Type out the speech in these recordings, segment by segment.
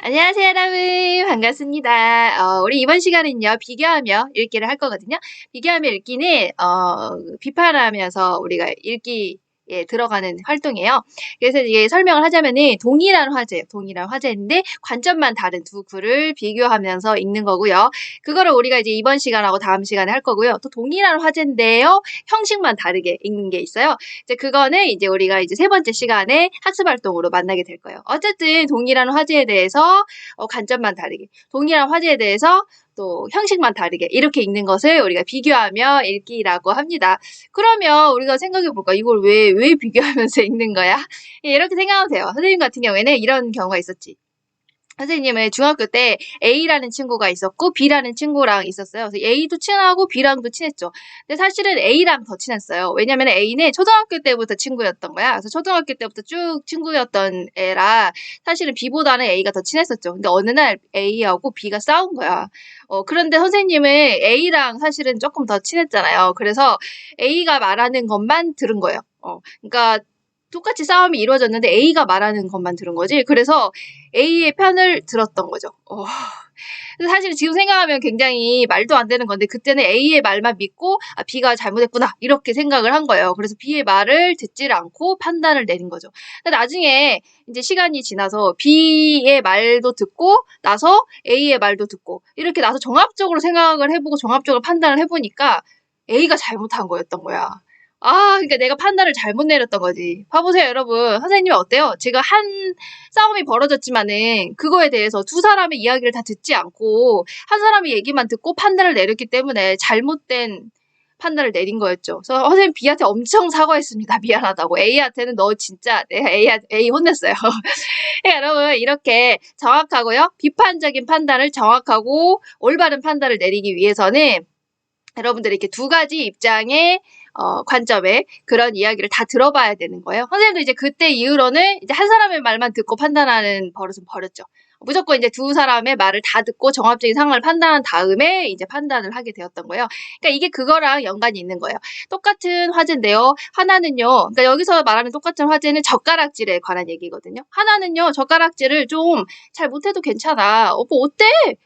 안녕하세요, 여러분. 반갑습니다. 우리 이번 시간은요, 비교하며 읽기를 할 거거든요. 비교하며 읽기는, 비판하면서 우리가 읽기에 들어가는 활동이에요. 그래서 이게 설명을 하자면은 동일한 화제예요. 동일한 화제인데 관점만 다른 두 글을 비교하면서 읽는 거고요. 그거를 우리가 이제 이번 시간하고 다음 시간에 할 거고요. 또 동일한 화제인데요. 형식만 다르게 읽는 게 있어요. 이제 그거는 이제 우리가 이제 세 번째 시간에 학습 활동으로 만나게 될 거예요. 어쨌든 동일한 화제에 대해서 관점만 다르게, 동일한 화제에 대해서 또 형식만 다르게 이렇게 읽는 것을 우리가 비교하며 읽기라고 합니다. 그러면 우리가 생각해 볼까? 이걸 왜 비교하면서 읽는 거야? 이렇게 생각하면 돼요. 선생님 같은 경우에는 이런 경우가 있었지. 선생님은 중학교 때 A라는 친구가 있었고 B라는 친구랑 있었어요. 그래서 A도 친하고 B랑도 친했죠. 근데 사실은 A랑 더 친했어요. 왜냐면 A는 초등학교 때부터 친구였던 거야. 그래서 초등학교 때부터 쭉 친구였던 애라 사실은 B보다는 A가 더 친했었죠. 근데 어느 날 A하고 B가 싸운 거야. 그런데 선생님은 A랑 사실은 조금 더 친했잖아요. 그래서 A가 말하는 것만 들은 거예요. 그러니까 똑같이 싸움이 이루어졌는데 A가 말하는 것만 들은 거지. 그래서 A의 편을 들었던 거죠. 사실 지금 생각하면 굉장히 말도 안 되는 건데 그때는 A의 말만 믿고 B가 잘못했구나 이렇게 생각을 한 거예요. 그래서 B의 말을 듣질 않고 판단을 내린 거죠. 근데 나중에 이제 시간이 지나서 B의 말도 듣고 나서 A의 말도 듣고 이렇게 나서 종합적으로 생각을 해보고 종합적으로 판단을 해보니까 A가 잘못한 거였던 거야. 그러니까 내가 판단을 잘못 내렸던 거지. 봐보세요, 여러분. 선생님이 어때요? 제가 한 싸움이 벌어졌지만은 그거에 대해서 두 사람의 이야기를 다 듣지 않고 한 사람의 얘기만 듣고 판단을 내렸기 때문에 잘못된 판단을 내린 거였죠. 그래서 선생님 B한테 엄청 사과했습니다. 미안하다고. A한테는 너 진짜 내가 A 혼냈어요. 그러니까 여러분 이렇게 정확하고요. 비판적인 판단을 정확하고 올바른 판단을 내리기 위해서는 여러분들이 이렇게 두 가지 입장의 관점에 그런 이야기를 다 들어봐야 되는 거예요. 선생님도 이제 그때 이후로는 이제 한 사람의 말만 듣고 판단하는 버릇은 버렸죠. 무조건 이제 두 사람의 말을 다 듣고 종합적인 상황을 판단한 다음에 이제 판단을 하게 되었던 거예요. 그러니까 이게 그거랑 연관이 있는 거예요. 똑같은 화제인데요. 하나는요. 그러니까 여기서 말하는 똑같은 화제는 젓가락질에 관한 얘기거든요. 하나는요. 젓가락질을 좀 잘 못해도 괜찮아. 뭐 어때?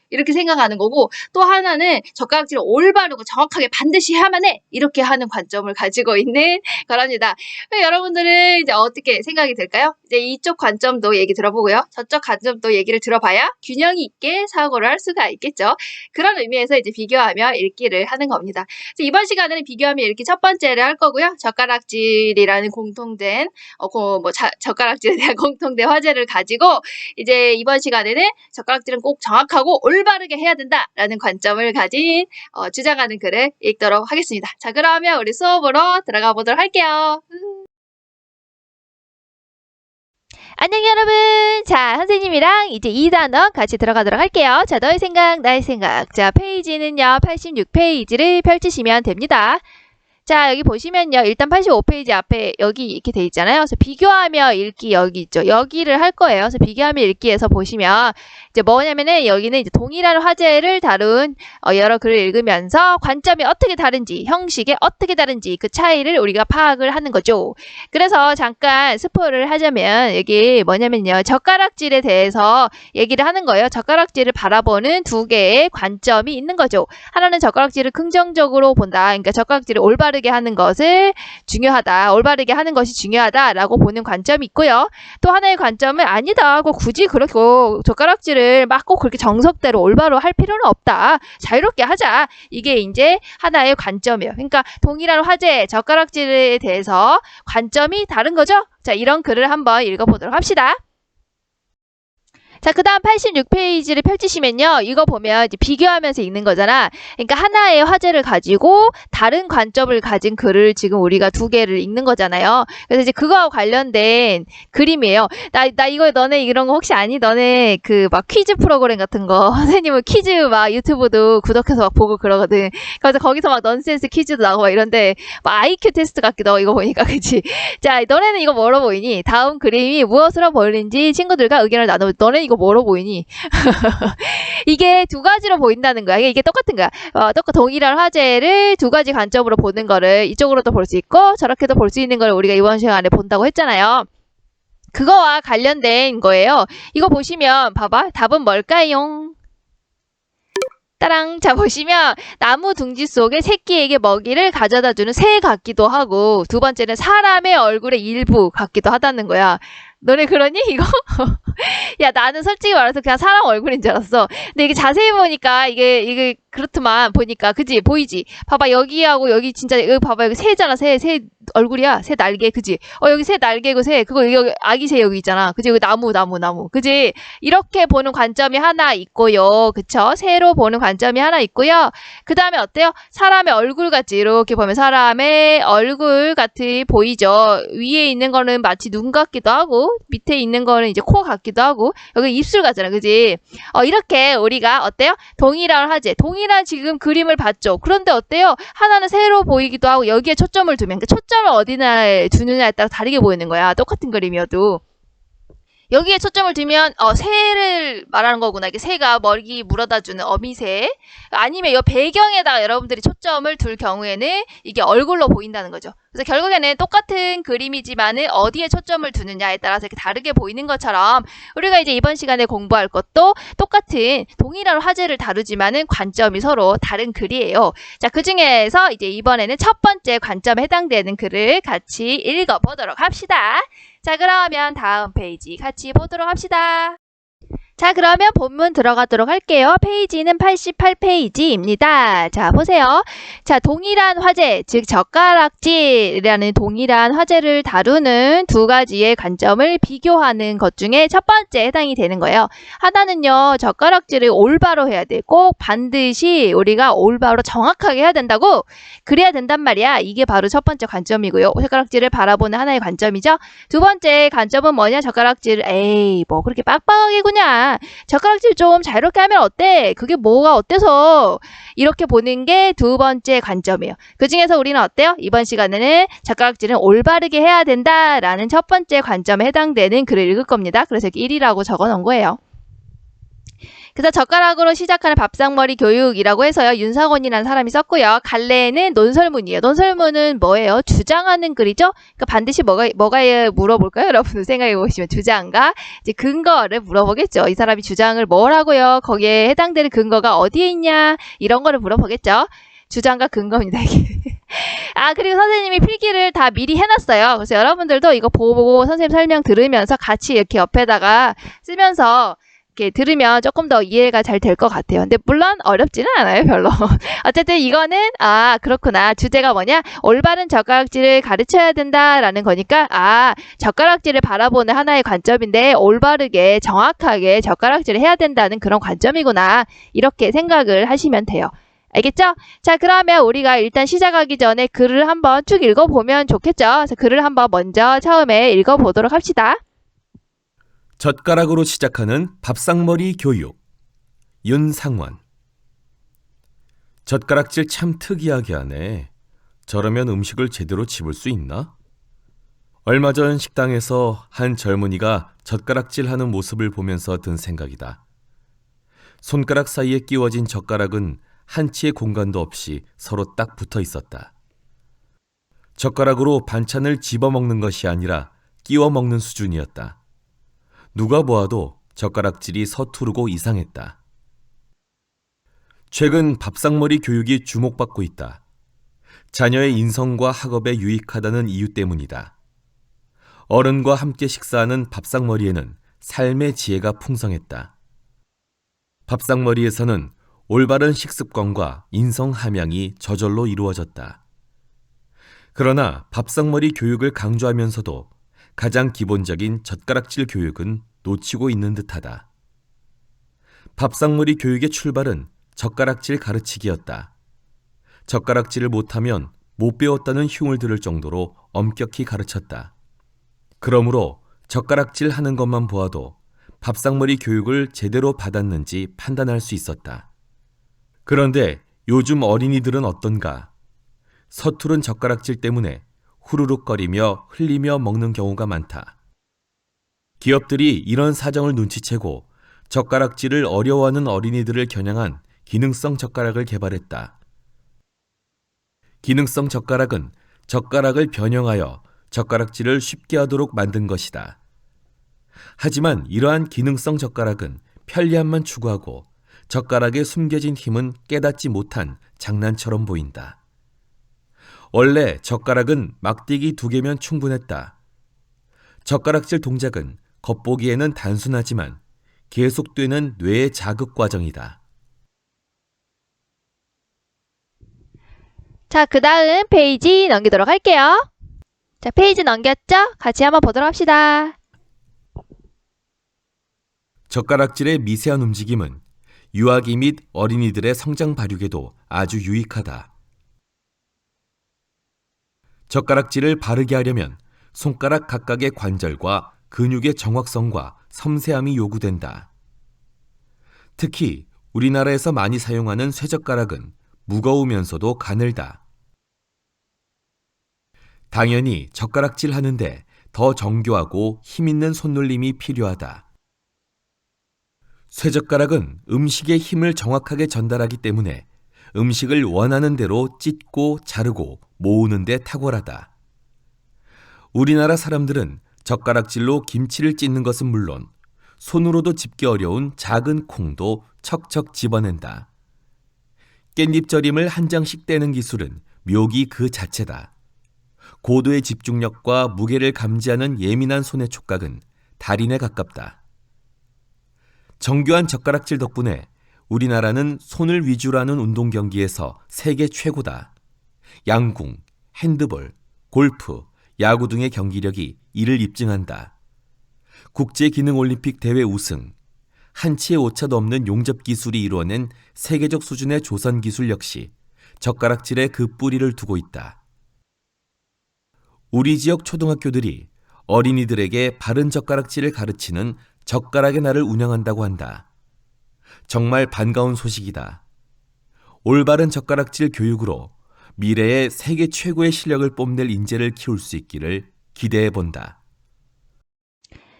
이렇게 생각하는 거고 또 하나는 젓가락질을 올바르고 정확하게 반드시 해야만 해. 이렇게 하는 관점을 가지고 있는 거랍니다. 여러분들은 이제 어떻게 생각이 될까요? 이제 이쪽 관점도 얘기 들어보고요. 저쪽 관점도 얘기를 들어봐야 균형 있게 사고를 할 수가 있겠죠. 그런 의미에서 이제 비교하며 읽기를 하는 겁니다. 이번 시간에는 비교하며 읽기 첫 번째를 할 거고요. 젓가락질이라는 공통된 젓가락질에 대한 공통된 화제를 가지고 이제 이번 시간에는 젓가락질은 꼭 정확하고 올바르게 해야 된다라는 관점을 가진 주장하는 글을 읽도록 하겠습니다. 자, 그러면 우리 수업으로 들어가 보도록 할게요. 안녕 여러분. 자, 선생님이랑 이제 2단원 같이 들어가도록 할게요. 자, 너의 생각, 나의 생각. 자, 페이지는요. 86페이지를 펼치시면 됩니다. 자, 여기 보시면요. 일단 85페이지 앞에 여기 이렇게 돼 있잖아요. 그래서 비교하며 읽기 여기 있죠. 여기를 할 거예요. 그래서 비교하며 읽기에서 보시면 이제 뭐냐면은 여기는 이제 동일한 화제를 다룬 여러 글을 읽으면서 관점이 어떻게 다른지, 형식이 어떻게 다른지 그 차이를 우리가 파악을 하는 거죠. 그래서 잠깐 스포를 하자면 여기 뭐냐면요. 젓가락질에 대해서 얘기를 하는 거예요. 젓가락질을 바라보는 두 개의 관점이 있는 거죠. 하나는 젓가락질을 긍정적으로 본다. 그러니까 젓가락질을 올바르게 하는 것을 중요하다. 올바르게 하는 것이 중요하다라고 보는 관점이 있고요. 또 하나의 관점은 아니다. 굳이 그렇게 젓가락질을 막 꼭 그렇게 정석대로 올바로 할 필요는 없다. 자유롭게 하자. 이게 이제 하나의 관점이에요. 그러니까 동일한 화제, 젓가락질에 대해서 관점이 다른 거죠. 자, 이런 글을 한번 읽어보도록 합시다. 자, 그 다음 86페이지를 펼치시면요. 이거 보면 이제 비교하면서 읽는 거잖아. 그러니까 하나의 화제를 가지고 다른 관점을 가진 글을 지금 우리가 두 개를 읽는 거잖아요. 그래서 이제 그거와 관련된 그림이에요. 나 이거 너네 이런 거 혹시 아니? 너네 그 막 퀴즈 프로그램 같은 거. 선생님은 퀴즈 막 유튜브도 구독해서 막 보고 그러거든. 그래서 거기서 막 넌센스 퀴즈도 나오고 막 이런데 막 IQ 테스트 같기도 하고 이거 보니까 그치? 자, 너네는 이거 뭐로 보이니? 다음 그림이 무엇으로 보이는지 친구들과 의견을 나눠. 너네 이거 뭐로 보이니? 이게 두 가지로 보인다는 거야. 이게 똑같은 거야. 동일한 화제를 두 가지 관점으로 보는 거를 이쪽으로도 볼 수 있고 저렇게도 볼 수 있는 걸 우리가 이번 시간에 본다고 했잖아요. 그거와 관련된 거예요. 이거 보시면 봐봐. 답은 뭘까요? 따랑. 자, 보시면 나무 둥지 속에 새끼에게 먹이를 가져다 주는 새 같기도 하고, 두 번째는 사람의 얼굴의 일부 같기도 하다는 거야. 너네 그러니 이거? 야, 나는 솔직히 말해서 그냥 사람 얼굴인 줄 알았어. 근데 이게 자세히 보니까 이게 그렇더만. 보니까 그지? 보이지? 봐봐, 여기하고 여기 진짜 여기 봐봐, 여기 새잖아. 새 얼굴이야. 새 날개. 그지? 여기 새 날개고 새 그거 여기 아기 새 여기 있잖아. 그지? 여기 나무 그지? 이렇게 보는 관점이 하나 있고요. 그쵸? 새로 보는 관점이 하나 있고요. 그 다음에 어때요? 사람의 얼굴 같이 이렇게 보면 사람의 얼굴 같이 보이죠? 위에 있는 거는 마치 눈 같기도 하고, 밑에 있는 거는 이제 코 같기도 하고, 여기 입술 같잖아. 그지? 이렇게 우리가 어때요? 동일한 화제, 동일한 지금 그림을 봤죠. 그런데 어때요? 하나는 새로 보이기도 하고, 여기에 초점을 두면, 그 초점을 어디나 두느냐에 따라 다르게 보이는 거야. 똑같은 그림이어도. 여기에 초점을 두면 새를 말하는 거구나. 이게 새가 먹이 물어다주는 어미새. 아니면 이 배경에다가 여러분들이 초점을 둘 경우에는 이게 얼굴로 보인다는 거죠. 그래서 결국에는 똑같은 그림이지만은 어디에 초점을 두느냐에 따라서 이렇게 다르게 보이는 것처럼, 우리가 이제 이번 시간에 공부할 것도 똑같은 동일한 화제를 다루지만은 관점이 서로 다른 글이에요. 자, 그 중에서 이제 이번에는 첫 번째 관점에 해당되는 글을 같이 읽어보도록 합시다. 자, 그러면 다음 페이지 같이 보도록 합시다. 자, 그러면 본문 들어가도록 할게요. 페이지는 88페이지입니다. 자, 보세요. 자, 동일한 화제, 즉 젓가락질이라는 동일한 화제를 다루는 두 가지의 관점을 비교하는 것 중에 첫 번째 해당이 되는 거예요. 하나는요, 젓가락질을 올바로 해야 돼. 꼭 반드시 우리가 올바로 정확하게 해야 된다고. 그래야 된단 말이야. 이게 바로 첫 번째 관점이고요. 젓가락질을 바라보는 하나의 관점이죠. 두 번째 관점은 뭐냐? 젓가락질을 뭐 그렇게 빡빡하게구냐. 젓가락질 좀 자유롭게 하면 어때? 그게 뭐가 어때서? 이렇게 보는 게 두 번째 관점이에요. 그 중에서 우리는 어때요? 이번 시간에는 젓가락질은 올바르게 해야 된다라는 첫 번째 관점에 해당되는 글을 읽을 겁니다. 그래서 이렇게 1이라고 적어 놓은 거예요. 그래서 젓가락으로 시작하는 밥상머리 교육이라고 해서요. 윤상원이라는 사람이 썼고요. 갈래는 논설문이에요. 논설문은 뭐예요? 주장하는 글이죠? 그러니까 반드시 뭐가 물어볼까요? 여러분 생각해 보시면 주장과 이제 근거를 물어보겠죠. 이 사람이 주장을 뭘 하고요. 거기에 해당되는 근거가 어디에 있냐? 이런 거를 물어보겠죠. 주장과 근거입니다. 그리고 선생님이 필기를 다 미리 해놨어요. 그래서 여러분들도 이거 보고 선생님 설명 들으면서 같이 이렇게 옆에다가 쓰면서 이렇게 들으면 조금 더 이해가 잘 될 것 같아요. 근데 물론 어렵지는 않아요, 별로. 어쨌든 이거는 그렇구나. 주제가 뭐냐? 올바른 젓가락질을 가르쳐야 된다라는 거니까 젓가락질을 바라보는 하나의 관점인데 올바르게 정확하게 젓가락질을 해야 된다는 그런 관점이구나. 이렇게 생각을 하시면 돼요. 알겠죠? 자, 그러면 우리가 일단 시작하기 전에 글을 한번 쭉 읽어보면 좋겠죠? 그래서 글을 한번 먼저 처음에 읽어보도록 합시다. 젓가락으로 시작하는 밥상머리 교육. 윤상원. 젓가락질 참 특이하게 하네. 저러면 음식을 제대로 집을 수 있나? 얼마 전 식당에서 한 젊은이가 젓가락질하는 모습을 보면서 든 생각이다. 손가락 사이에 끼워진 젓가락은 한치의 공간도 없이 서로 딱 붙어 있었다. 젓가락으로 반찬을 집어먹는 것이 아니라 끼워 먹는 수준이었다. 누가 보아도 젓가락질이 서투르고 이상했다. 최근 밥상머리 교육이 주목받고 있다. 자녀의 인성과 학업에 유익하다는 이유 때문이다. 어른과 함께 식사하는 밥상머리에는 삶의 지혜가 풍성했다. 밥상머리에서는 올바른 식습관과 인성 함양이 저절로 이루어졌다. 그러나 밥상머리 교육을 강조하면서도 가장 기본적인 젓가락질 교육은 놓치고 있는 듯하다. 밥상머리 교육의 출발은 젓가락질 가르치기였다. 젓가락질을 못하면 못 배웠다는 흉을 들을 정도로 엄격히 가르쳤다. 그러므로 젓가락질 하는 것만 보아도 밥상머리 교육을 제대로 받았는지 판단할 수 있었다. 그런데 요즘 어린이들은 어떤가? 서투른 젓가락질 때문에 후루룩거리며 흘리며 먹는 경우가 많다. 기업들이 이런 사정을 눈치채고 젓가락질을 어려워하는 어린이들을 겨냥한 기능성 젓가락을 개발했다. 기능성 젓가락은 젓가락을 변형하여 젓가락질을 쉽게 하도록 만든 것이다. 하지만 이러한 기능성 젓가락은 편리함만 추구하고 젓가락에 숨겨진 힘은 깨닫지 못한 장난처럼 보인다. 원래 젓가락은 막대기 2개면 충분했다. 젓가락질 동작은 겉보기에는 단순하지만 계속되는 뇌의 자극 과정이다. 자, 그 다음 페이지 넘기도록 할게요. 자, 페이지 넘겼죠? 같이 한번 보도록 합시다. 젓가락질의 미세한 움직임은 유아기 및 어린이들의 성장 발육에도 아주 유익하다. 젓가락질을 바르게 하려면 손가락 각각의 관절과 근육의 정확성과 섬세함이 요구된다. 특히 우리나라에서 많이 사용하는 쇠젓가락은 무거우면서도 가늘다. 당연히 젓가락질 하는데 더 정교하고 힘있는 손놀림이 필요하다. 쇠젓가락은 음식의 힘을 정확하게 전달하기 때문에 음식을 원하는 대로 찢고 자르고 모으는 데 탁월하다. 우리나라 사람들은 젓가락질로 김치를 찢는 것은 물론 손으로도 집기 어려운 작은 콩도 척척 집어낸다. 깻잎 절임을 한 장씩 떼는 기술은 묘기 그 자체다. 고도의 집중력과 무게를 감지하는 예민한 손의 촉각은 달인에 가깝다. 정교한 젓가락질 덕분에 우리나라는 손을 위주로 하는 운동 경기에서 세계 최고다. 양궁, 핸드볼, 골프, 야구 등의 경기력이 이를 입증한다. 국제기능올림픽 대회 우승, 한치의 오차도 없는 용접 기술이 이루어낸 세계적 수준의 조선 기술 역시 젓가락질에 그 뿌리를 두고 있다. 우리 지역 초등학교들이 어린이들에게 바른 젓가락질을 가르치는 젓가락의 날을 운영한다고 한다. 정말 반가운 소식이다. 올바른 젓가락질 교육으로 미래의 세계 최고의 실력을 뽐낼 인재를 키울 수 있기를 기대해 본다.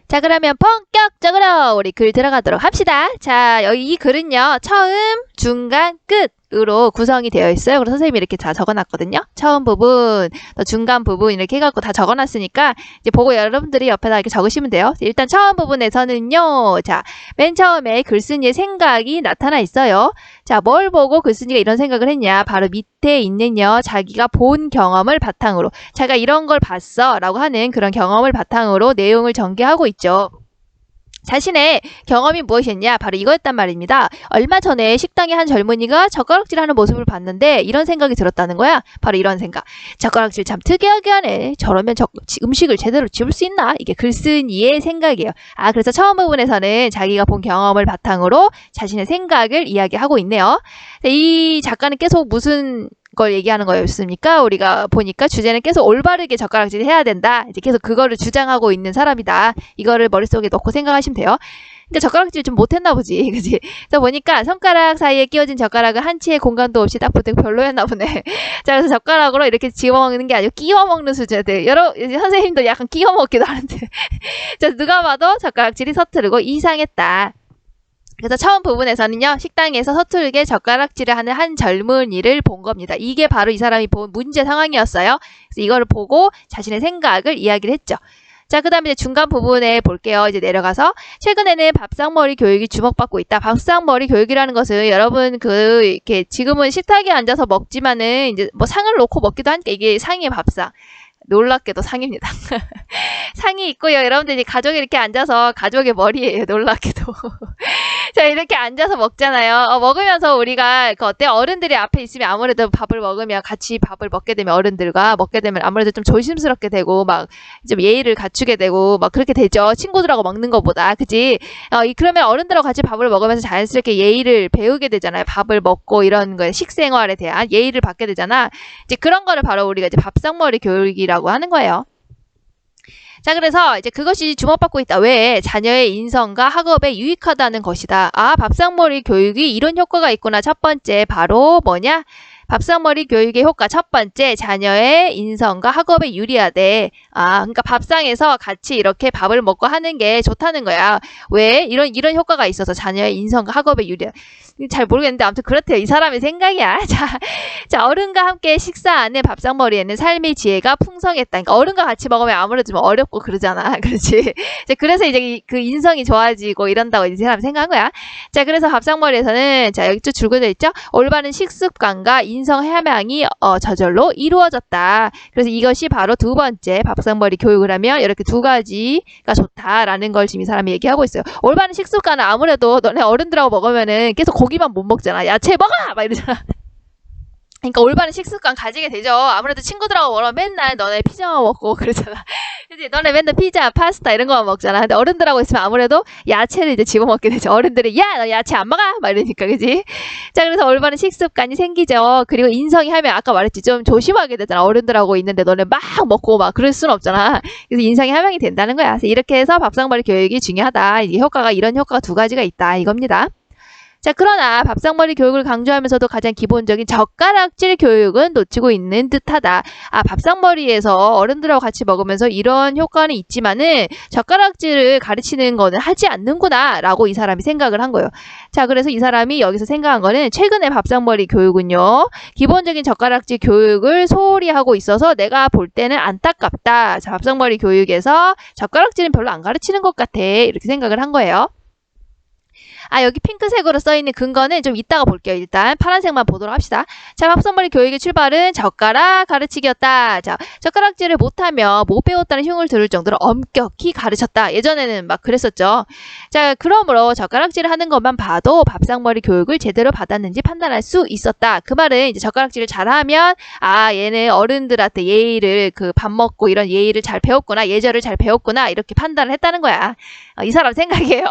자, 그러면 본격적으로 우리 글 들어가도록 합시다. 자, 여기 이 글은요, 처음, 중간, 끝으로 구성이 되어 있어요. 그래서 선생님이 이렇게 다 적어놨거든요. 처음 부분, 또 중간 부분 이렇게 해갖고 다 적어놨으니까 이제 보고 여러분들이 옆에다 이렇게 적으시면 돼요. 일단 처음 부분에서는요, 자, 맨 처음에 글쓴이의 생각이 나타나 있어요. 자, 뭘 보고 글쓴이가 이런 생각을 했냐? 바로 밑에 있는요, 자기가 본 경험을 바탕으로, 자기가 이런 걸 봤어 라고 하는 그런 경험을 바탕으로 내용을 전개하고 있죠. 자신의 경험이 무엇이었냐? 바로 이거였단 말입니다. 얼마 전에 식당에 한 젊은이가 젓가락질하는 모습을 봤는데 이런 생각이 들었다는 거야. 바로 이런 생각. 젓가락질 참 특이하게 하네. 저러면 음식을 제대로 집을 수 있나? 이게 글쓴이의 생각이에요. 아, 그래서 처음 부분에서는 자기가 본 경험을 바탕으로 자신의 생각을 이야기하고 있네요. 이 작가는 계속 무슨 걸 얘기하는 거였습니까? 우리가 보니까 주제는 계속 올바르게 젓가락질 해야 된다. 이제 계속 그거를 주장하고 있는 사람이다. 이거를 머릿속에 넣고 생각하시면 돼요. 근데 젓가락질 좀 못했나 보지. 그치? 그래서 보니까 손가락 사이에 끼워진 젓가락은 한치의 공간도 없이 딱 붙은 별로였나 보네. 자, 그래서 젓가락으로 이렇게 집어먹는 게 아니고 끼워 먹는 수준인데, 선생님도 약간 끼워 먹기도 하는데. 자, 누가 봐도 젓가락질이 서투르고 이상했다. 그래서 처음 부분에서는요, 식당에서 서툴게 젓가락질을 하는 한 젊은이를 본 겁니다. 이게 바로 이 사람이 본 문제 상황이었어요. 그래서 이거를 보고 자신의 생각을 이야기를 했죠. 자, 그 다음에 이제 중간 부분에 볼게요. 이제 내려가서 최근에는 밥상머리 교육이 주목받고 있다. 밥상머리 교육이라는 것은 여러분 이렇게 지금은 식탁에 앉아서 먹지만은 이제 뭐 상을 놓고 먹기도 하니까 이게 상의 밥상. 놀랍게도 상입니다. 상이 있고요. 여러분들이 가족이 이렇게 앉아서 가족의 머리예요. 놀랍게도. 자, 이렇게 앉아서 먹잖아요. 먹으면서 우리가 어때요? 어른들이 앞에 있으면 아무래도 밥을 먹으면 같이 밥을 먹게 되면 어른들과 먹게 되면 아무래도 좀 조심스럽게 되고 막 좀 예의를 갖추게 되고 막 그렇게 되죠. 친구들하고 먹는 것보다. 그지? 그러면 어른들하고 같이 밥을 먹으면서 자연스럽게 예의를 배우게 되잖아요. 밥을 먹고 이런 거에 식생활에 대한 예의를 받게 되잖아. 이제 그런 거를 바로 우리가 이제 밥상머리 교육이라고 하는 거예요. 자, 그래서 이제 그것이 주목받고 있다. 왜? 자녀의 인성과 학업에 유익하다는 것이다. 아, 밥상머리 교육이 이런 효과가 있구나. 첫 번째, 바로 뭐냐? 밥상머리 교육의 효과 첫 번째, 자녀의 인성과 학업에 유리하대. 그러니까 밥상에서 같이 이렇게 밥을 먹고 하는 게 좋다는 거야. 왜? 이런 효과가 있어서 자녀의 인성과 학업에 유리해. 잘 모르겠는데 아무튼 그렇대요. 이 사람의 생각이야. 자, 어른과 함께 식사하는 밥상머리에는 삶의 지혜가 풍성했다. 그러니까 어른과 같이 먹으면 아무래도 좀 어렵고 그러잖아. 그렇지? 그래서 이제 그 인성이 좋아지고 이런다고 이 사람이 생각한 거야. 자, 그래서 밥상머리에서는 자, 여기 쭉 줄거져 있죠? 올바른 식습관과 인성 함양이 저절로 이루어졌다. 그래서 이것이 바로 두 번째 밥상머리 교육을 하면 이렇게 두 가지가 좋다라는 걸 지금 이 사람이 얘기하고 있어요. 올바른 식습관은 아무래도 너네 어른들하고 먹으면은 계속 고기만 못 먹잖아. 야채 먹어! 막 이러잖아. 그러니까 올바른 식습관 가지게 되죠. 아무래도 친구들하고 먹으면 맨날 너네 피자만 먹고 그러잖아. 그치? 너네 맨날 피자, 파스타 이런 거만 먹잖아. 근데 어른들하고 있으면 아무래도 야채를 이제 집어먹게 되죠. 어른들이 야, 너 야채 안 먹어? 막 이러니까, 그지? 자, 그래서 올바른 식습관이 생기죠. 그리고 인성이 하면 아까 말했지, 좀 조심하게 되잖아. 어른들하고 있는데 너네 막 먹고 막 그럴 순 없잖아. 그래서 인성이 함양이 된다는 거야. 그래서 이렇게 해서 밥상머리 교육이 중요하다. 이게 이런 효과가 두 가지가 있다. 이겁니다. 자, 그러나 밥상머리 교육을 강조하면서도 가장 기본적인 젓가락질 교육은 놓치고 있는 듯하다. 밥상머리에서 어른들하고 같이 먹으면서 이런 효과는 있지만은 젓가락질을 가르치는 거는 하지 않는구나 라고 이 사람이 생각을 한 거예요. 자, 그래서 이 사람이 여기서 생각한 거는 최근에 밥상머리 교육은요, 기본적인 젓가락질 교육을 소홀히 하고 있어서 내가 볼 때는 안타깝다. 자, 밥상머리 교육에서 젓가락질은 별로 안 가르치는 것 같아. 이렇게 생각을 한 거예요. 여기 핑크색으로 써있는 근거는 좀 이따가 볼게요. 일단 파란색만 보도록 합시다. 자, 밥상머리 교육의 출발은 젓가락 가르치기였다. 자, 젓가락질을 못하면 못 배웠다는 흉을 들을 정도로 엄격히 가르쳤다. 예전에는 막 그랬었죠. 자, 그러므로 젓가락질을 하는 것만 봐도 밥상머리 교육을 제대로 받았는지 판단할 수 있었다. 그 말은 이제 젓가락질을 잘하면 얘는 어른들한테 예의를 밥 먹고 이런 예의를 잘 배웠구나. 예절을 잘 배웠구나. 이렇게 판단을 했다는 거야. 이 사람 생각이에요.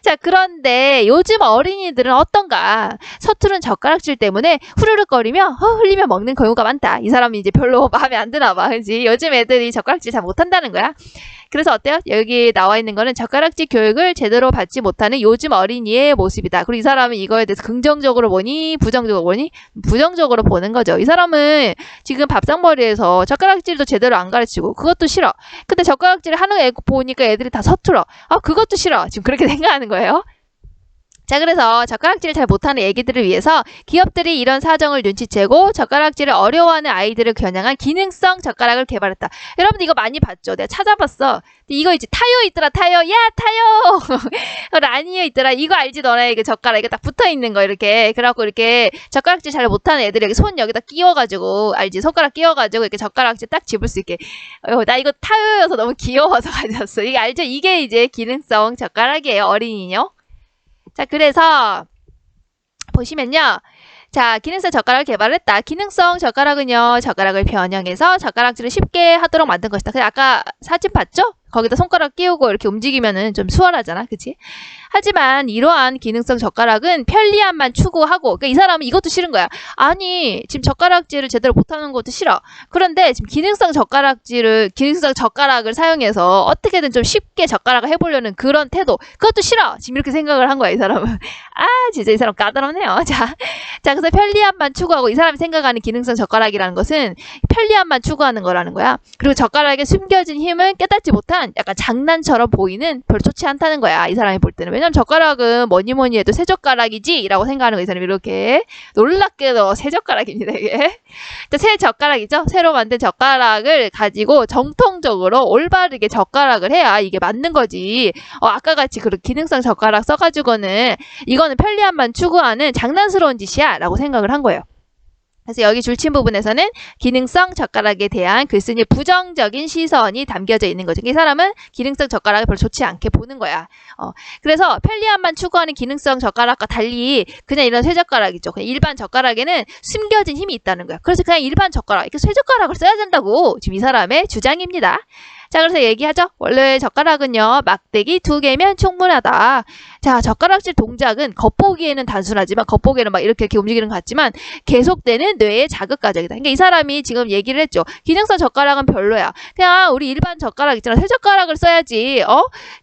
자, 그런데 요즘 어린이들은 어떤가? 서투른 젓가락질 때문에 후루룩거리며 흘리며 먹는 경우가 많다. 이 사람이 이제 별로 마음에 안 드나 봐. 그지? 요즘 애들이 젓가락질 잘 못한다는 거야. 그래서 어때요? 여기 나와 있는 거는 젓가락질 교육을 제대로 받지 못하는 요즘 어린이의 모습이다. 그리고 이 사람은 이거에 대해서 긍정적으로 보니 부정적으로 보니 부정적으로 보는 거죠. 이 사람은 지금 밥상머리에서 젓가락질도 제대로 안 가르치고 그것도 싫어. 근데 젓가락질을 하는 애 보니까 애들이 다 서툴어. 그것도 싫어. 지금 그렇게 생각하는 거예요. 자, 그래서 젓가락질을 잘 못하는 애기들을 위해서 기업들이 이런 사정을 눈치채고 젓가락질을 어려워하는 아이들을 겨냥한 기능성 젓가락을 개발했다. 여러분들 이거 많이 봤죠? 내가 찾아봤어. 이거 이제 타요 있더라. 타요. 야, 타요. 라니어 있더라. 이거 알지? 너네 이거 젓가락 이거 딱 붙어있는 거 이렇게. 그래갖고 이렇게 젓가락질 잘 못하는 애들이 여기 손 여기다 끼워가지고 알지? 손가락 끼워가지고 이렇게 젓가락질 딱 집을 수 있게. 나 이거 타요여서 너무 귀여워서 가졌어. 이게 알죠? 이게 이제 기능성 젓가락이에요. 어린이요. 자, 그래서 보시면요. 자, 기능성 젓가락을 개발했다. 기능성 젓가락은요, 젓가락을 변형해서 젓가락질을 쉽게 하도록 만든 것이다. 그래서 아까 사진 봤죠? 거기다 손가락 끼우고 이렇게 움직이면은 좀 수월하잖아. 그치? 하지만 이러한 기능성 젓가락은 편리함만 추구하고, 그러니까 이 사람은 이것도 싫은 거야. 아니, 지금 젓가락질을 제대로 못하는 것도 싫어. 그런데 지금 기능성 젓가락을 사용해서 어떻게든 좀 쉽게 젓가락을 해보려는 그런 태도, 그것도 싫어. 지금 이렇게 생각을 한 거야, 이 사람은. 진짜 이 사람 까다롭네요. 자, 그래서 편리함만 추구하고, 이 사람이 생각하는 기능성 젓가락이라는 것은 편리함만 추구하는 거라는 거야. 그리고 젓가락에 숨겨진 힘을 깨닫지 못한 약간 장난처럼 보이는 별로 좋지 않다는 거야. 이 사람이 볼 때는. 왜냐면 젓가락은 뭐니 해도 새 젓가락이지 라고 생각하는 거, 이 사람이 이렇게. 놀랍게도 새 젓가락입니다, 이게. 새 젓가락이죠. 새로 만든 젓가락을 가지고 정통적으로 올바르게 젓가락을 해야 이게 맞는 거지. 아까 같이 그런 기능성 젓가락 써가지고는 이거는 편리함만 추구하는 장난스러운 짓이야 라고 생각을 한 거예요. 그래서 여기 줄친 부분에서는 기능성 젓가락에 대한 글쓴이의 부정적인 시선이 담겨져 있는 거죠. 이 사람은 기능성 젓가락을 별로 좋지 않게 보는 거야. 그래서 편리함만 추구하는 기능성 젓가락과 달리 그냥 이런 쇠젓가락이죠. 그냥 일반 젓가락에는 숨겨진 힘이 있다는 거야. 그래서 그냥 일반 젓가락, 이렇게 쇠젓가락을 써야 된다고 지금 이 사람의 주장입니다. 자, 그래서 얘기하죠. 원래 젓가락은요, 막대기 2개면 충분하다. 자, 젓가락질 동작은 겉보기에는 단순하지만, 겉보기에는 막 이렇게 움직이는 것 같지만, 계속되는 뇌의 자극 과정이다. 그러니까 이 사람이 지금 얘기를 했죠. 기능성 젓가락은 별로야. 그냥 우리 일반 젓가락 있잖아. 쇠젓가락을 써야지.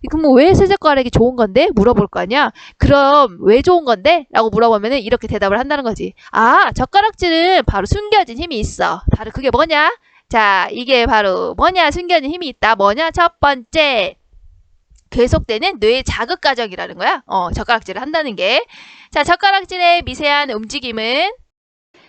그럼 뭐 왜 쇠젓가락이 좋은 건데? 물어볼 거 아니야. 그럼 왜 좋은 건데? 라고 물어보면은 이렇게 대답을 한다는 거지. 아, 젓가락질은 바로 숨겨진 힘이 있어. 바로 그게 뭐냐? 자, 이게 바로 뭐냐? 숨겨진 힘이 있다. 뭐냐? 첫 번째, 계속되는 뇌의 자극 과정이라는 거야. 젓가락질을 한다는 게. 자, 젓가락질의 미세한 움직임은,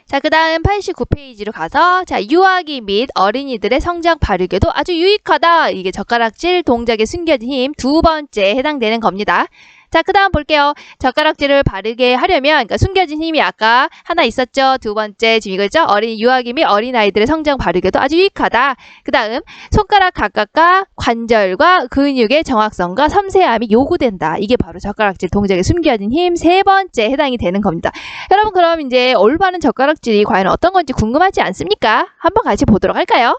자, 그 다음 89페이지로 가서, 자, 유아기 및 어린이들의 성장 발육에도 아주 유익하다. 이게 젓가락질 동작에 숨겨진 힘 2번째에 해당되는 겁니다. 자, 그 다음 볼게요. 젓가락질을 바르게 하려면, 그러니까 숨겨진 힘이 아까 하나 있었죠. 2번째, 지금 이거죠. 유아기 및 어린아이들의 성장 발육에도 아주 유익하다. 그 다음, 손가락 각각과 관절과 근육의 정확성과 섬세함이 요구된다. 이게 바로 젓가락질 동작에 숨겨진 힘 3번째 해당이 되는 겁니다. 여러분, 그럼 이제 올바른 젓가락질이 과연 어떤 건지 궁금하지 않습니까? 한번 같이 보도록 할까요?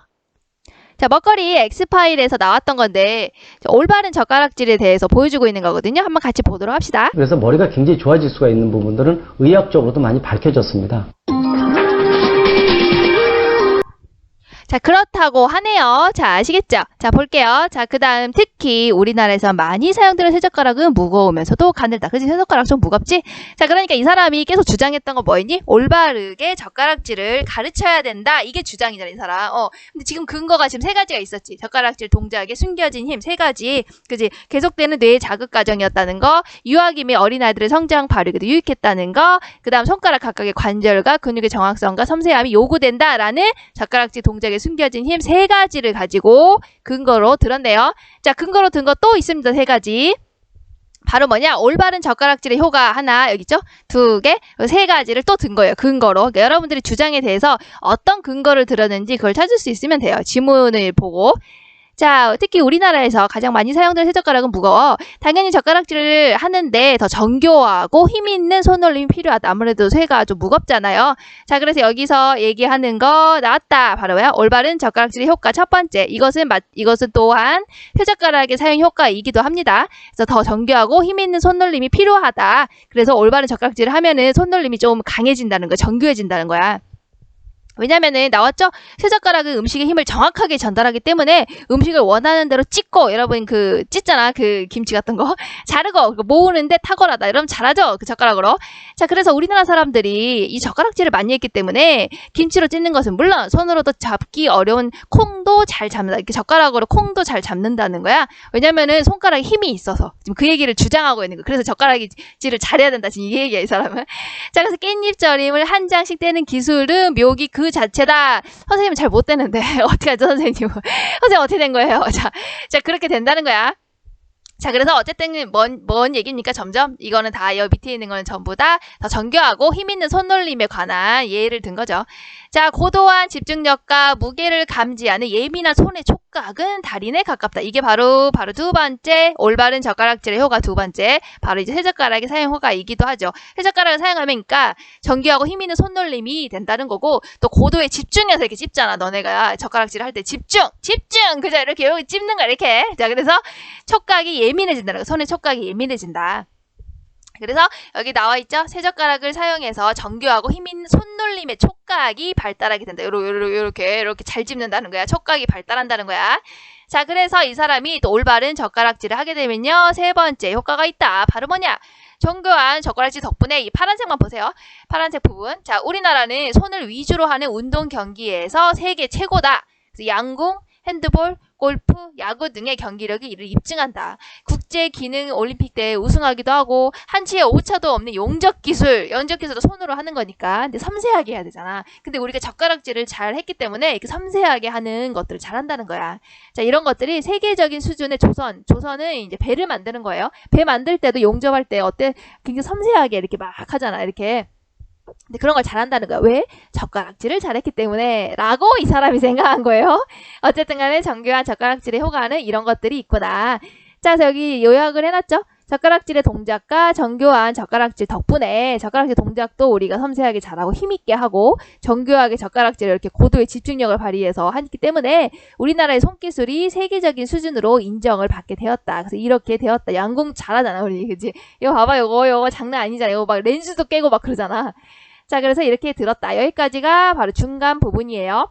자, 먹거리 X파일에서 나왔던 건데 올바른 젓가락질에 대해서 보여주고 있는 거거든요. 한번 같이 보도록 합시다. 그래서 머리가 굉장히 좋아질 수가 있는 부분들은 의학적으로도 많이 밝혀졌습니다. 자, 그렇다고 하네요. 자, 아시겠죠? 자, 볼게요. 자, 그 다음 특히 우리나라에서 많이 사용되는 쇠젓가락은 무거우면서도 가늘다. 그치? 쇠젓가락 좀 무겁지? 자, 그러니까 이 사람이 계속 주장했던 거 뭐였니? 올바르게 젓가락질을 가르쳐야 된다. 이게 주장이잖아, 이 사람. 근데 지금 근거가 지금 3가지가 있었지. 젓가락질 동작에 숨겨진 힘 3가지. 그치? 계속되는 뇌의 자극 과정이었다는 거, 유아기 및 어린아이들의 성장 발육에도 유익했다는 거, 그 다음 손가락 각각의 관절과 근육의 정확성과 섬세함이 요구된다라는 젓가락질 동작에 숨겨진 힘 3가지를 가지고 근거로 들었네요. 자, 근거로 든 거 또 있습니다. 3가지. 바로 뭐냐? 올바른 젓가락질의 효과 하나, 여기 있죠? 2개, 3가지를 또 든 거예요. 근거로. 그러니까 여러분들이 주장에 대해서 어떤 근거를 들었는지 그걸 찾을 수 있으면 돼요. 지문을 보고. 자, 특히 우리나라에서 가장 많이 사용되는 쇠젓가락은 무거워. 당연히 젓가락질을 하는데 더 정교하고 힘 있는 손놀림이 필요하다. 아무래도 쇠가 좀 무겁잖아요. 자, 그래서 여기서 얘기하는 거 나왔다. 바로 뭐야? 올바른 젓가락질의 효과 첫 번째. 이것은 또한 쇠젓가락의 사용 효과이기도 합니다. 그래서 더 정교하고 힘 있는 손놀림이 필요하다. 그래서 올바른 젓가락질을 하면은 손놀림이 좀 강해진다는 거야. 정교해진다는 거야. 왜냐면은 나왔죠? 쇠젓가락은 음식의 힘을 정확하게 전달하기 때문에 음식을 원하는 대로 찢고, 여러분 찢잖아. 김치 같은 거. 자르고, 모으는데 탁월하다. 여러분 잘하죠? 그 젓가락으로. 자, 그래서 우리나라 사람들이 이 젓가락질을 많이 했기 때문에 김치로 찢는 것은 물론 손으로도 잡기 어려운 콩도 잘 잡는다. 이렇게 젓가락으로 콩도 잘 잡는다는 거야. 왜냐면은 손가락에 힘이 있어서. 지금 그 얘기를 주장하고 있는 거야. 그래서 젓가락질을 잘해야 된다. 지금 이 얘기야, 이 사람은. 자, 그래서 깻잎 절임을 한 장씩 떼는 기술은 묘기 그 자체다. 선생님은 잘 못 되는데 어떻게 하죠, 선생님? 선생님 어떻게 된 거예요? 자, 그렇게 된다는 거야. 자, 그래서 어쨌든 뭔 얘기입니까? 점점 이거는 다 여기 밑에 있는 거는 전부 다 더 정교하고 힘 있는 손놀림에 관한 예를 든 거죠. 자, 고도한 집중력과 무게를 감지하는 예민한 손의 촉각은 달인에 가깝다. 이게 바로 2번째 올바른 젓가락질의 효과 2번째. 바로 이제 쇠젓가락의 사용 효과이기도 하죠. 쇠젓가락을 사용하면 그러니까 정교하고 힘 있는 손놀림이 된다는 거고, 또 고도에 집중해서 이렇게 찝잖아. 너네가 젓가락질을 할 때 집중! 그죠? 이렇게 여기 찝는 거야, 이렇게. 자, 그래서 촉각이 예민해진다는 거. 손의 촉각이 예민해진다. 그래서 여기 나와 있죠? 쇠젓가락을 사용해서 정교하고 힘있는 손놀림의 촉각이 발달하게 된다. 이렇게 잘 찝는다는 거야. 촉각이 발달한다는 거야. 자, 그래서 이 사람이 또 올바른 젓가락질을 하게 되면요, 3번째 효과가 있다. 바로 뭐냐? 정교한 젓가락질 덕분에 이 파란색만 보세요. 파란색 부분. 자, 우리나라는 손을 위주로 하는 운동 경기에서 세계 최고다. 그래서 양궁, 핸드볼, 골프, 야구 등의 경기력이 이를 입증한다. 국제 기능 올림픽 대회 우승하기도 하고, 한치의 오차도 없는 용접 기술도 손으로 하는 거니까. 근데 섬세하게 해야 되잖아. 근데 우리가 젓가락질을 잘 했기 때문에 이렇게 섬세하게 하는 것들을 잘 한다는 거야. 자, 이런 것들이 세계적인 수준의 조선은 이제 배를 만드는 거예요. 배 만들 때도 용접할 때 어때? 굉장히 섬세하게 이렇게 막 하잖아. 이렇게. 근데 그런 걸 잘한다는 거야. 왜? 젓가락질을 잘했기 때문에 라고 이 사람이 생각한 거예요. 어쨌든 간에 정교한 젓가락질의 효과는 이런 것들이 있구나. 자, 그래서 여기 요약을 해놨죠. 젓가락질의 동작과 정교한 젓가락질 덕분에 젓가락질 동작도 우리가 섬세하게 잘하고 힘있게 하고 정교하게 젓가락질을 이렇게 고도의 집중력을 발휘해서 했기 때문에 우리나라의 손기술이 세계적인 수준으로 인정을 받게 되었다. 그래서 이렇게 되었다. 양궁 잘하잖아 우리. 그치? 이거 봐봐. 요거 장난 아니잖아. 이거 막 렌즈도 깨고 막 그러잖아. 자, 그래서 이렇게 들었다. 여기까지가 바로 중간 부분이에요.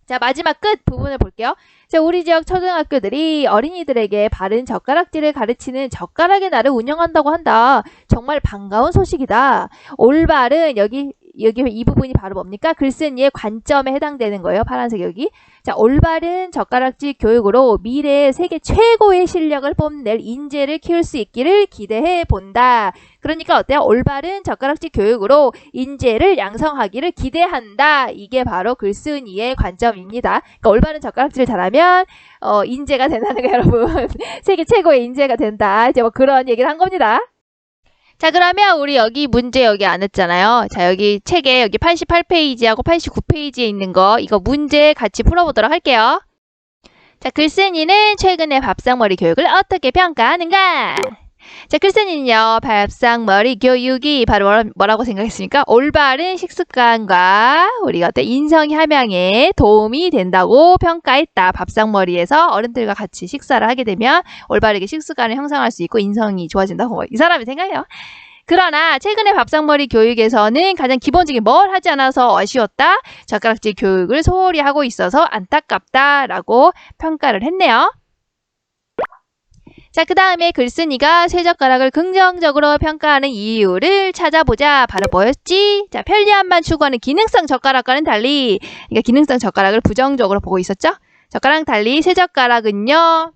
자, 마지막 끝 부분을 볼게요. 자, 우리 지역 초등학교들이 어린이들에게 바른 젓가락질을 가르치는 젓가락의 날을 운영한다고 한다. 정말 반가운 소식이다. 올바른 여기 이 부분이 바로 뭡니까? 글쓴이의 관점에 해당되는 거예요. 파란색 여기. 자, 올바른 젓가락질 교육으로 미래의 세계 최고의 실력을 뽐낼 인재를 키울 수 있기를 기대해 본다. 그러니까 어때요? 올바른 젓가락질 교육으로 인재를 양성하기를 기대한다. 이게 바로 글쓴이의 관점입니다. 그러니까 올바른 젓가락질을 잘하면 인재가 된다는 거예요, 여러분. 세계 최고의 인재가 된다. 이제 뭐 그런 얘기를 한 겁니다. 자, 그러면 우리 여기 문제 여기 안 했잖아요. 자, 여기 책에 여기 88페이지하고 89페이지에 있는 거 이거 문제 같이 풀어보도록 할게요. 자, 글쓴이는 최근의 밥상머리 교육을 어떻게 평가하는가? 자, 글쓴이는요, 밥상머리 교육이 바로 뭐라고 생각했습니까? 올바른 식습관과 우리가 어떤 인성 함양에 도움이 된다고 평가했다. 밥상머리에서 어른들과 같이 식사를 하게 되면 올바르게 식습관을 형성할 수 있고 인성이 좋아진다고 이 사람이 생각해요. 그러나 최근의 밥상머리 교육에서는 가장 기본적인 뭘 하지 않아서 아쉬웠다. 젓가락질 교육을 소홀히 하고 있어서 안타깝다라고 평가를 했네요. 자, 그 다음에 글쓴이가 쇠젓가락을 긍정적으로 평가하는 이유를 찾아보자. 바로 뭐였지? 자, 편리함만 추구하는 기능성 젓가락과는 달리, 그러니까 기능성 젓가락을 부정적으로 보고 있었죠? 젓가락 달리 쇠젓가락은요,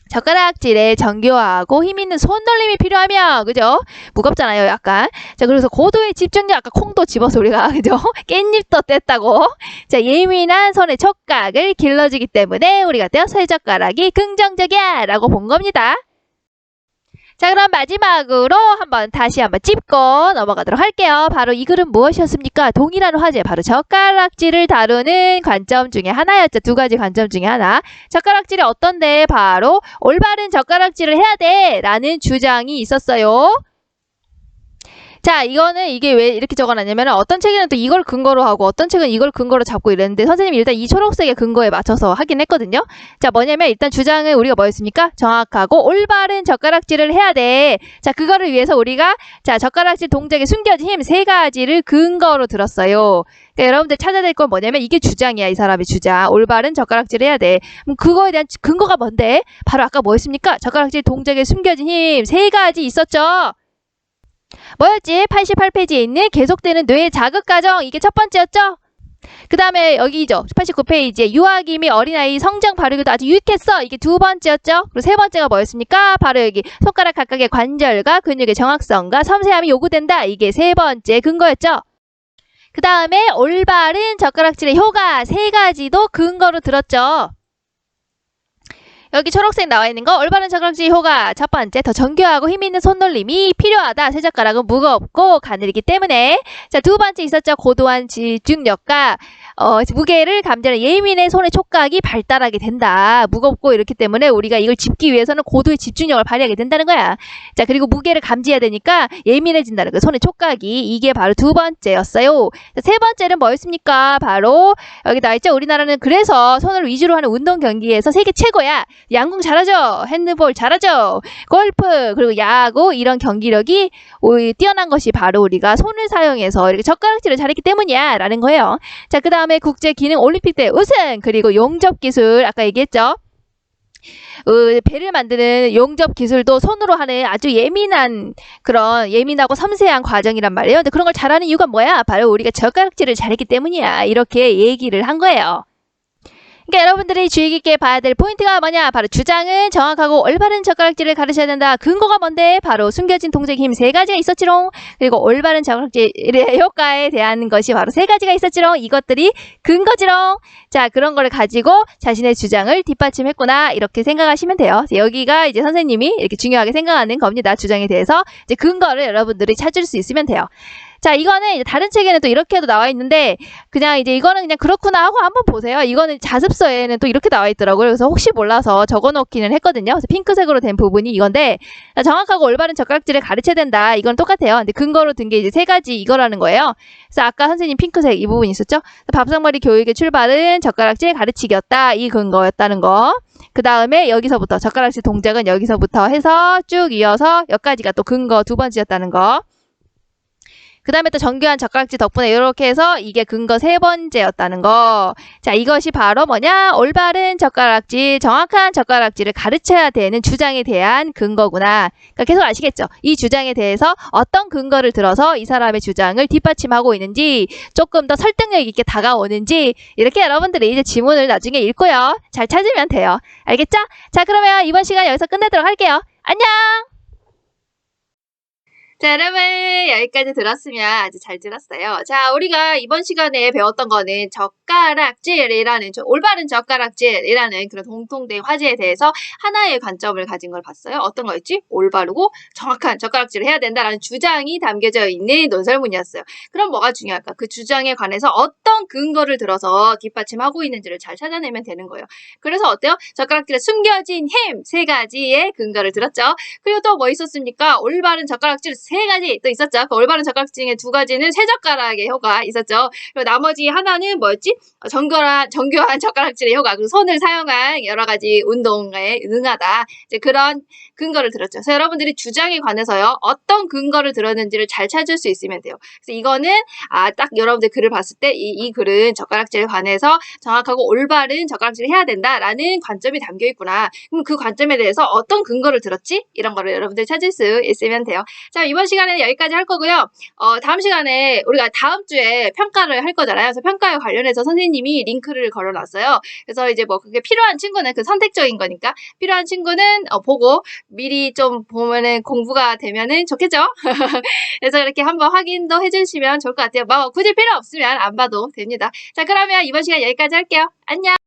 젓가락질에 정교하고 힘있는 손놀림이 필요하며, 그죠? 무겁잖아요, 약간. 자, 그래서 고도의 집중력, 아까 콩도 집어서 우리가, 그죠? 깻잎도 뗐다고. 자, 예민한 손의 촉각을 길러주기 때문에 우리가 쇠젓가락이 긍정적이야 라고 본 겁니다. 자, 그럼 마지막으로 다시 한번 짚고 넘어가도록 할게요. 바로 이 글은 무엇이었습니까? 동일한 화제, 바로 젓가락질을 다루는 관점 중에 하나였죠. 두 가지 관점 중에 하나. 젓가락질이 어떤데? 바로 올바른 젓가락질을 해야 돼 라는 주장이 있었어요. 자, 이게 왜 이렇게 적어놨냐면 어떤 책에는 또 이걸 근거로 하고 어떤 책은 이걸 근거로 잡고 이랬는데 선생님이 일단 이 초록색의 근거에 맞춰서 하긴 했거든요. 자, 뭐냐면 일단 주장은 우리가 뭐였습니까? 정확하고 올바른 젓가락질을 해야 돼. 자, 그거를 위해서 우리가 자, 젓가락질 동작에 숨겨진 힘 세 가지를 근거로 들었어요. 그러니까 여러분들 찾아야 될 건 뭐냐면 이게 주장이야. 이 사람의 주장. 올바른 젓가락질을 해야 돼. 그럼 그거에 대한 근거가 뭔데? 바로 아까 뭐였습니까? 젓가락질 동작에 숨겨진 힘 세 가지 있었죠. 뭐였지? 88페이지에 있는 계속되는 뇌의 자극 과정. 이게 첫 번째였죠? 그 다음에 여기죠. 89페이지에 유아기 및 어린아이 성장 발육에도 아주 유익했어. 이게 두 번째였죠? 그리고 세 번째가 뭐였습니까? 바로 여기 손가락 각각의 관절과 근육의 정확성과 섬세함이 요구된다. 이게 세 번째 근거였죠? 그 다음에 올바른 젓가락질의 효과 세 가지도 근거로 들었죠. 여기 초록색 나와 있는 거 올바른 젓가락질 효과 첫 번째 더 정교하고 힘있는 손놀림이 필요하다. 쇠젓가락은 무겁고 가늘기 때문에. 자, 두 번째 있었죠. 고도한 집중력과 무게를 감지하는 예민의 손의 촉각이 발달하게 된다. 무겁고 이렇기 때문에 우리가 이걸 짚기 위해서는 고도의 집중력을 발휘하게 된다는 거야. 자, 그리고 무게를 감지해야 되니까 예민해진다는 거야. 손의 촉각이. 이게 바로 두 번째였어요. 자, 세 번째는 뭐였습니까? 바로 여기 나와 있죠. 우리나라는 그래서 손을 위주로 하는 운동 경기에서 세계 최고야. 양궁 잘하죠. 핸드볼 잘하죠. 골프 그리고 야구 이런 경기력이 뛰어난 것이 바로 우리가 손을 사용해서 이렇게 젓가락질을 잘했기 때문이야 라는 거예요. 자, 그 다음에 국제기능 올림픽 대 우승 그리고 용접 기술 아까 얘기했죠. 배를 만드는 용접 기술도 손으로 하는 아주 예민하고 섬세한 과정이란 말이에요. 근데 그런 걸 잘하는 이유가 뭐야? 바로 우리가 젓가락질을 잘했기 때문이야. 이렇게 얘기를 한 거예요. 그러니까 여러분들이 주의 깊게 봐야 될 포인트가 뭐냐? 바로 주장은 정확하고 올바른 젓가락질을 가르쳐야 된다. 근거가 뭔데? 바로 숨겨진 동작의 힘 세 가지가 있었지롱. 그리고 올바른 젓가락질의 효과에 대한 것이 바로 세 가지가 있었지롱. 이것들이 근거지롱. 자, 그런 거를 가지고 자신의 주장을 뒷받침했구나. 이렇게 생각하시면 돼요. 여기가 이제 선생님이 이렇게 중요하게 생각하는 겁니다. 주장에 대해서 이제 근거를 여러분들이 찾을 수 있으면 돼요. 자, 이거는 이제 다른 책에는 또 이렇게도 나와 있는데 그냥 이제 이거는 그냥 그렇구나 하고 한번 보세요. 이거는 자습서에는 또 이렇게 나와 있더라고요. 그래서 혹시 몰라서 적어놓기는 했거든요. 그래서 핑크색으로 된 부분이 이건데 정확하고 올바른 젓가락질을 가르쳐야 된다. 이건 똑같아요. 근데 근거로 든 게 이제 3가지 이거라는 거예요. 그래서 아까 선생님 핑크색 이 부분 있었죠? 밥상머리 교육의 출발은 젓가락질 가르치기였다. 이 근거였다는 거. 그 다음에 여기서부터 젓가락질 동작은 여기서부터 해서 쭉 이어서 여기까지가 또 근거 2번째였다는 거. 그 다음에 또 정교한 젓가락질 덕분에 이렇게 해서 이게 근거 3번째였다는 거. 자, 이것이 바로 뭐냐? 올바른 젓가락질, 정확한 젓가락질을 가르쳐야 되는 주장에 대한 근거구나. 그러니까 계속 아시겠죠? 이 주장에 대해서 어떤 근거를 들어서 이 사람의 주장을 뒷받침하고 있는지, 조금 더 설득력 있게 다가오는지, 이렇게 여러분들이 이제 지문을 나중에 읽고요. 잘 찾으면 돼요. 알겠죠? 자, 그러면 이번 시간 여기서 끝내도록 할게요. 안녕! 자, 여러분 여기까지 들었으면 아주 잘 들었어요. 자, 우리가 이번 시간에 배웠던 거는 젓가락질이라는 올바른 젓가락질이라는 그런 공통된 화제에 대해서 하나의 관점을 가진 걸 봤어요. 어떤 거였지? 올바르고 정확한 젓가락질을 해야 된다라는 주장이 담겨져 있는 논설문이었어요. 그럼 뭐가 중요할까? 그 주장에 관해서 어떤 근거를 들어서 뒷받침하고 있는지를 잘 찾아내면 되는 거예요. 그래서 어때요? 젓가락질에 숨겨진 힘 3가지의 근거를 들었죠. 그리고 또 뭐 있었습니까? 올바른 젓가락질 3가지 또 있었죠. 그 올바른 젓가락 중에 2가지는 쇠젓가락의 효과 있었죠. 그리고 나머지 하나는 뭐였지? 정교한 젓가락질의 효과. 그 손을 사용한 여러 가지 운동에 응하다. 이제 그런 근거를 들었죠. 그래서 여러분들이 주장에 관해서요. 어떤 근거를 들었는지를 잘 찾을 수 있으면 돼요. 그래서 이거는 딱 여러분들 글을 봤을 때 이 글은 젓가락질에 관해서 정확하고 올바른 젓가락질을 해야 된다라는 관점이 담겨 있구나. 그럼 그 관점에 대해서 어떤 근거를 들었지? 이런 거를 여러분들 찾을 수 있으면 돼요. 자, 이번 시간에는 여기까지 할 거고요. 다음 시간에 우리가 다음 주에 평가를 할 거잖아요. 그래서 평가에 관련해서 선생님이 링크를 걸어놨어요. 그래서 이제 뭐 그게 필요한 친구는 그 선택적인 거니까 필요한 친구는 보고 미리 좀 보면은 공부가 되면은 좋겠죠? 그래서 이렇게 한번 확인도 해주시면 좋을 것 같아요. 뭐 굳이 필요 없으면 안 봐도 됩니다. 자, 그러면 이번 시간 여기까지 할게요. 안녕!